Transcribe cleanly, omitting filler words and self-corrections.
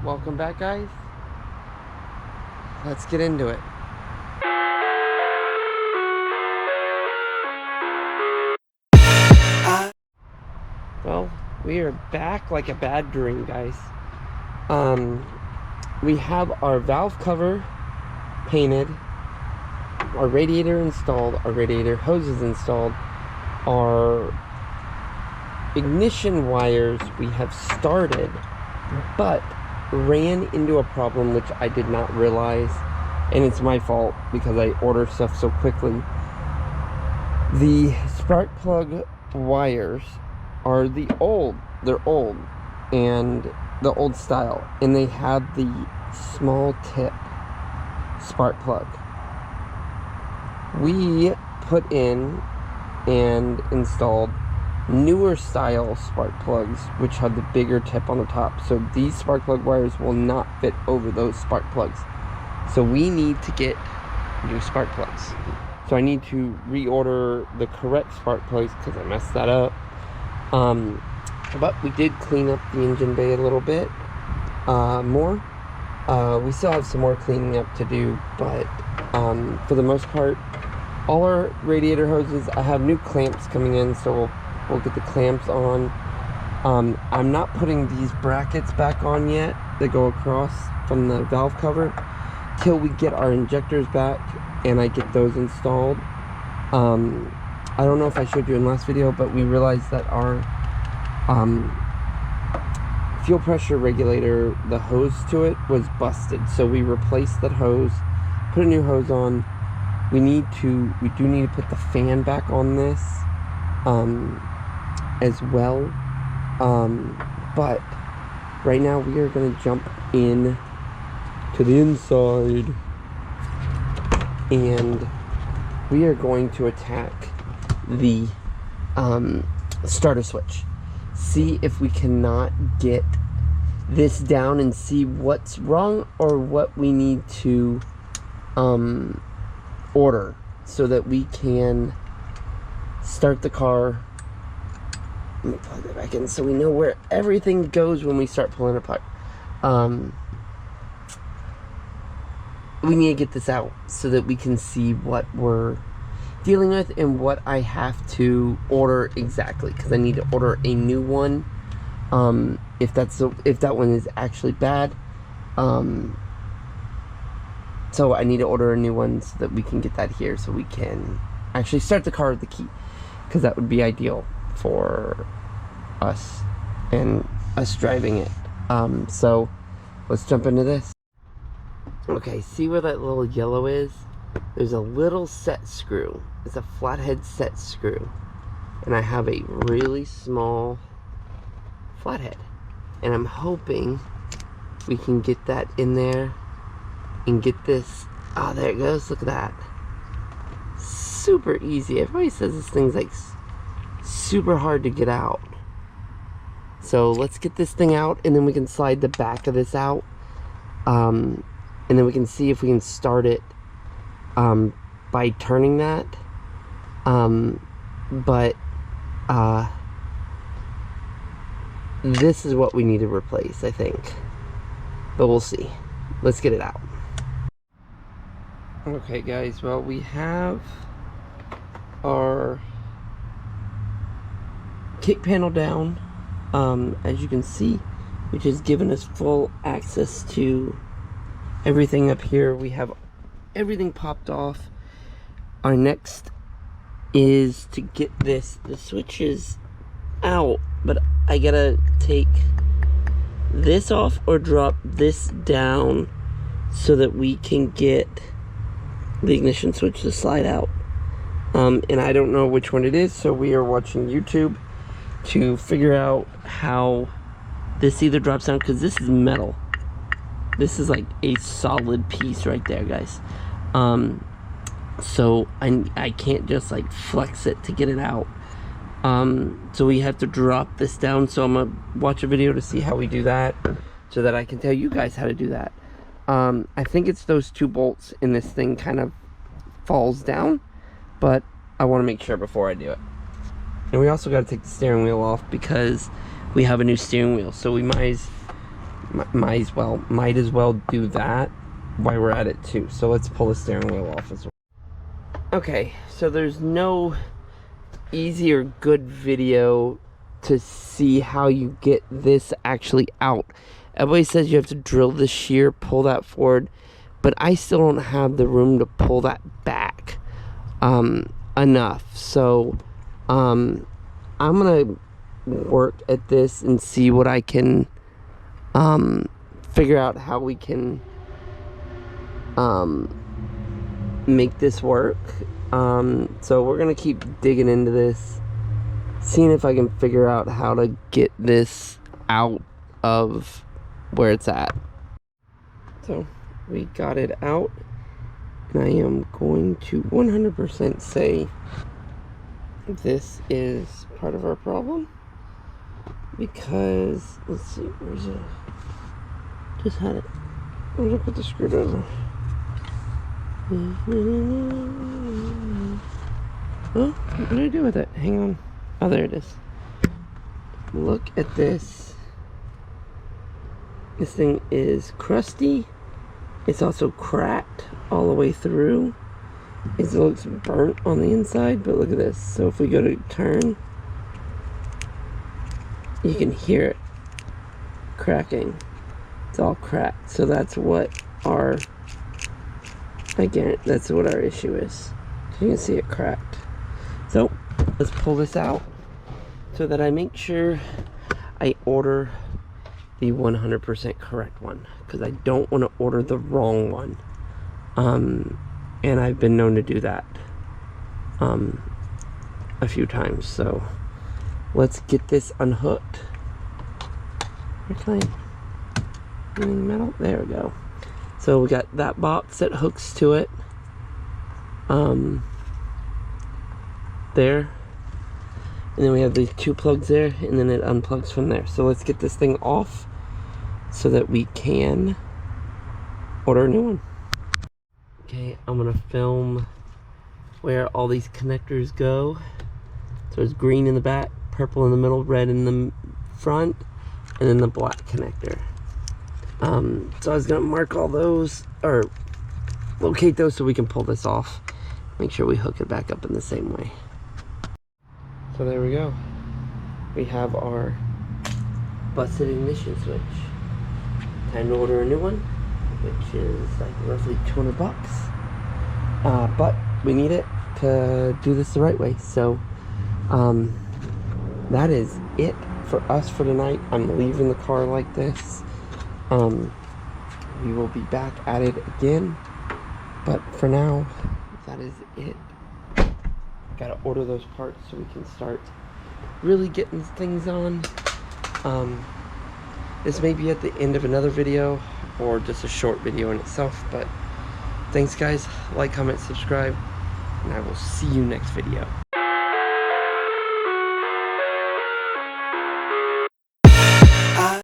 Welcome back, guys. Let's get into it. Well, we are back like a bad dream, guys. We have our valve cover painted, our radiator installed, our radiator hoses installed, our ignition wires we have started, but ran into a problem which I did not realize, and it's my fault because I order stuff so quickly. The spark plug wires are they're old and the old style, and they have the small tip spark plug. We put in and installed newer style spark plugs which have the bigger tip on the top, so these spark plug wires will not fit over those spark plugs, so we need to get new spark plugs. So I need to reorder the correct spark plugs because I messed that up. But we did clean up the engine bay a little bit more. We still have some more cleaning up to do, but for the most part, all our radiator hoses, I have new clamps coming in, so we'll get the clamps on. I'm not putting these brackets back on yet that go across from the valve cover till we get our injectors back and I get those installed. I don't know if I showed you in the last video, but we realized that our fuel pressure regulator, the hose to it was busted, so we replaced that hose, put a new hose on. We do need to put the fan back on this as well, but right now we are going to jump in to the inside and we are going to attack the starter switch, see if we cannot get this down and see what's wrong or what we need to order so that we can start the car. Let me plug that back in so we know where everything goes when we start pulling it apart. We need to get this out so that we can see what we're dealing with and what I have to order exactly, because I need to order a new one if that one is actually bad. So I need to order a new one so that we can get that here so we can actually start the car with the key, because that would be ideal for us and us driving it. So let's jump into this. Okay, see where that little yellow is? There's a little set screw. It's a flathead set screw, and I have a really small flathead, and I'm hoping we can get that in there and get this. Oh, there it goes. Look at that. Super easy. Everybody says this thing's like super hard to get out. So let's get this thing out, and then we can slide the back of this out, and then we can see if we can start it by turning that. This is what we need to replace, I think, but we'll see. Let's get it out. Okay guys, well, we have our kick panel down, as you can see, which has given us full access to everything up here. We have everything popped off. Our next is to get the switches out, but I gotta take this off or drop this down so that we can get the ignition switch to slide out. And I don't know which one it is, so we are watching YouTube to figure out how this either drops down, because this is metal. This is like a solid piece right there, guys. So I can't just like flex it to get it out. So we have to drop this down, so I'm gonna watch a video to see how we do that so that I can tell you guys how to do that. I think it's those two bolts and this thing kind of falls down, but I want to make sure before I do it. And we also got to take the steering wheel off because we have a new steering wheel, so we might might as well do that while we're at it too. So let's pull the steering wheel off as well. Okay, so there's no easy or good video to see how you get this actually out. Everybody says you have to drill the shear, pull that forward, but I still don't have the room to pull that back enough. So I'm gonna work at this and see what I can figure out how we can make this work. So we're gonna keep digging into this, seeing if I can figure out how to get this out of where it's at. So we got it out, and I am going to 100% say this is part of our problem, because let's see, where's it? Just had it. Where did I put the screwdriver? Oh, what did I do with it? Hang on. Oh, there it is. Look at this. This thing is crusty. It's also cracked all the way through. It looks burnt on the inside, but look at this. So if we go to turn, you can hear it cracking. It's all cracked. So that's what our, again, that's what our issue is. You can see it cracked. So let's pull this out so that I make sure I order the 100% correct one, because I don't want to order the wrong one. And I've been known to do that a few times. So let's get this unhooked. Where's my metal? There we go. So we got that box that hooks to it. There. And then we have these two plugs there, and then it unplugs from there. So let's get this thing off so that we can order a new one. Okay, I'm gonna film where all these connectors go. So it's green in the back, purple in the middle, red in the front, and then the black connector. So I was gonna mark all those, or locate those, so we can pull this off. Make sure we hook it back up in the same way. So there we go. We have our busted ignition switch. Time to order a new one, which is like roughly 200 bucks. But we need it to do this the right way. So that is it for us for tonight. I'm leaving the car like this. We will be back at it again. But for now, that is it. Gotta order those parts so we can start really getting things on. This may be at the end of another video or just a short video in itself, but thanks guys. Like, comment, subscribe, and I will see you next video.